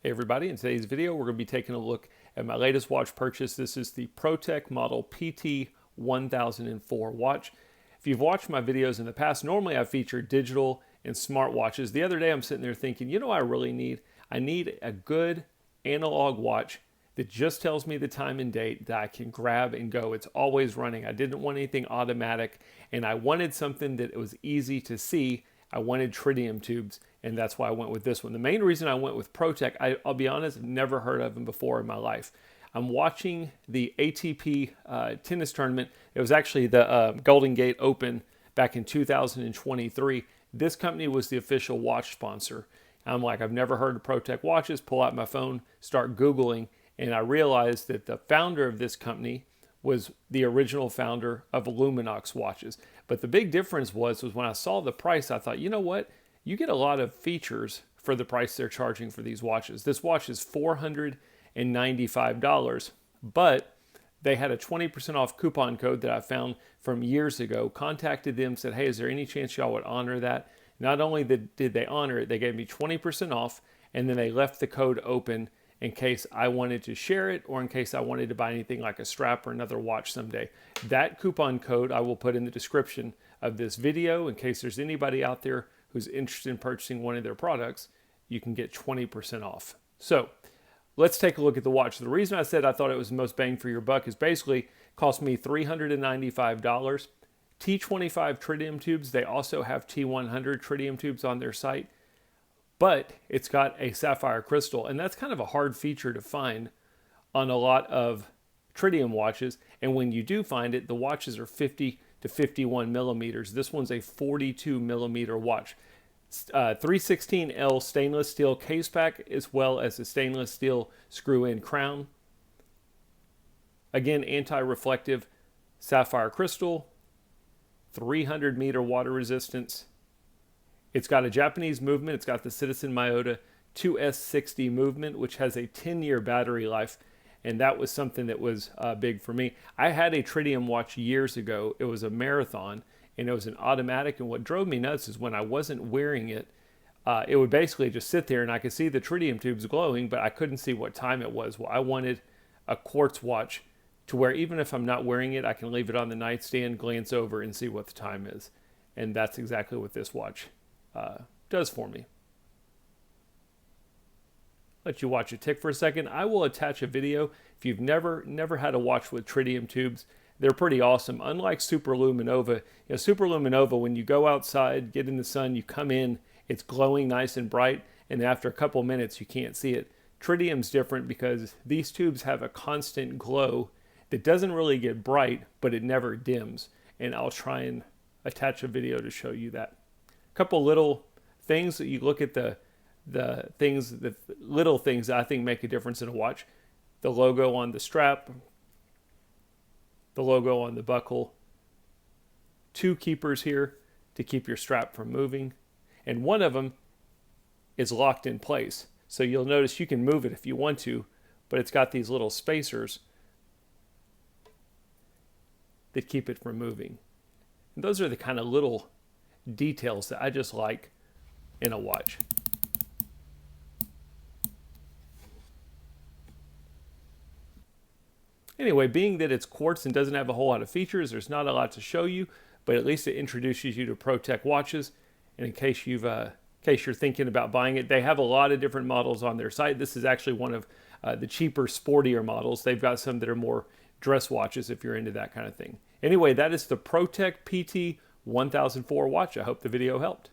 Hey everybody, in today's video we're going to be taking a look at my latest watch purchase. This is the ProTek Model PT1004 watch. If you've watched my videos in the past, normally I feature digital and smart watches. The other day I'm sitting there thinking, you know what I really need? I need a good analog watch that just tells me the time and date that I can grab and go. It's always running. I didn't want anything automatic, and I wanted something that was easy to see. I wanted tritium tubes, and that's why I went with this one. The main reason I went with ProTek, I'll be honest, I've never heard of them before in my life. I'm watching the ATP tennis tournament. It was actually the Golden Gate Open back in 2023. This company was the official watch sponsor. I'm like, I've never heard of ProTek watches. Pull out my phone, start Googling, and I realized that the founder of this company was the original founder of Luminox watches. But the big difference was when I saw the price, I thought, you know what? You get a lot of features for the price they're charging for these watches. This watch is $495, but they had a 20% off coupon code that I found from years ago. Contacted them, said, hey, is there any chance y'all would honor that? Not only did they honor it, they gave me 20% off, and then they left the code open in case I wanted to share it or in case I wanted to buy anything like a strap or another watch someday. That coupon code I will put in the description of this video in case there's anybody out there who's interested in purchasing one of their products. You can get 20% off. So let's take a look at the watch. The reason I said I thought it was the most bang for your buck is basically it cost me $395. T25 tritium tubes. They also have T100 tritium tubes on their site. But it's got a sapphire crystal, and that's kind of a hard feature to find on a lot of tritium watches. And when you do find it, the watches are 50 to 51 millimeters. This one's a 42 millimeter watch. 316L stainless steel caseback, as well as a stainless steel screw-in crown. Again, anti-reflective sapphire crystal, 300 meter water resistance. It's got a Japanese movement. It's got the Citizen Miyota 2S60 movement, which has a 10-year battery life, and that was something that was big for me. I had a tritium watch years ago. It was a marathon, and it was an automatic, and what drove me nuts is when I wasn't wearing it, it would basically just sit there, and I could see the tritium tubes glowing, but I couldn't see what time it was. Well, I wanted a quartz watch to where even if I'm not wearing it, I can leave it on the nightstand, glance over, and see what the time is, and that's exactly what this watch does for me. Let you watch it tick for a second. I will attach a video. If you've never had a watch with tritium tubes, they're pretty awesome. Unlike Superluminova, Superluminova, when you go outside, get in the sun, you come in, it's glowing nice and bright, and after a couple minutes, you can't see it. Tritium's different because these tubes have a constant glow that doesn't really get bright, but it never dims. And I'll try and attach a video to show you that. Couple little things that you look at the little things that I think make a difference in a watch. The logo on the strap, the logo on the buckle, two keepers here to keep your strap from moving, and one of them is locked in place. So you'll notice you can move it if you want to, but it's got these little spacers that keep it from moving. And those are the kind of little details that I just like in a watch. Anyway, being that it's quartz and doesn't have a whole lot of features, there's not a lot to show you, but at least it introduces you to ProTek watches. And in case you're thinking about buying it, they have a lot of different models on their site. This is actually one of the cheaper, sportier models. They've got some that are more dress watches if you're into that kind of thing. Anyway, that is the ProTek PT1004 watch. I hope the video helped.